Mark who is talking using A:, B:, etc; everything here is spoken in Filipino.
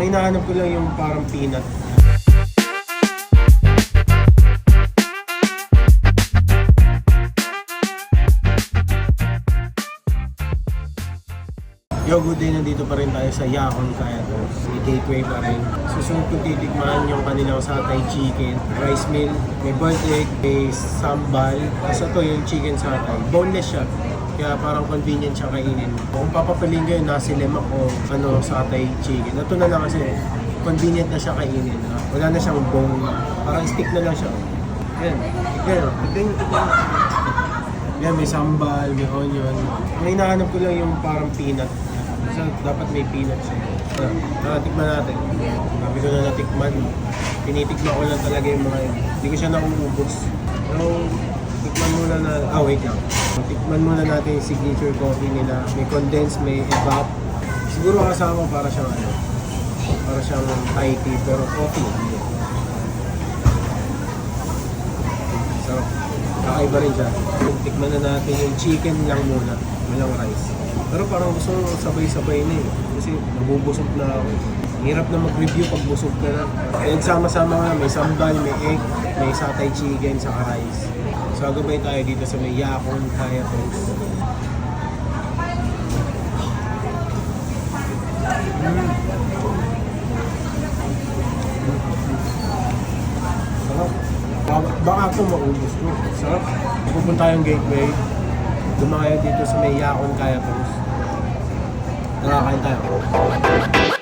A: May hinahanap ko lang yung parang peanut. Yo, good day. Nandito pa rin tayo sa Yakon Kaya Toast. May gateway pa rin. Susunod ko titikman yung kanilang satay chicken, rice meal, may boiled egg, may sambal. Tapos ito yung chicken satay. Boneless siya. Kaya parang convenient siya kainin. Kung papapilin ko yung nasi lemak o satay chicken. Ito na lang kasi convenient na siya kainin. Wala na siyang bone. Parang stick na lang siya. Yan. Yan. Yan, may sambal, may onion. May hinahanap ko lang yung parang peanut. So, dapat may peanut siya. Tikman natin. Sabi ko na natikman. Tinitikman ko lang talaga yung mga yun. Hindi ko siya nauubos. Pero, tikman muna na... wait lang. Tikman muna natin yung signature coffee nila. May condensed, may evap. Siguro kasama para siyang para siyang Thai tea, pero coffee. Sarap. Kakaiba rin siya. Tikman na natin yung chicken lang muna. Walang rice. Pero parang gusto ko sabay-sabay na eh. Kasi nabubusog na ako. Hirap na mag-review pag busog ka na. Kaya sama-sama nga, may sambal, may egg, may satay chicken, saka rice. So agabay tayo dito sa may Yakon Kaya Toast. Sarap. Baka ako maubos ko. Sarap. Pupunta yung gateway. Dumayo dito sa may Yakon Kaya Toast. Nakakain tayo.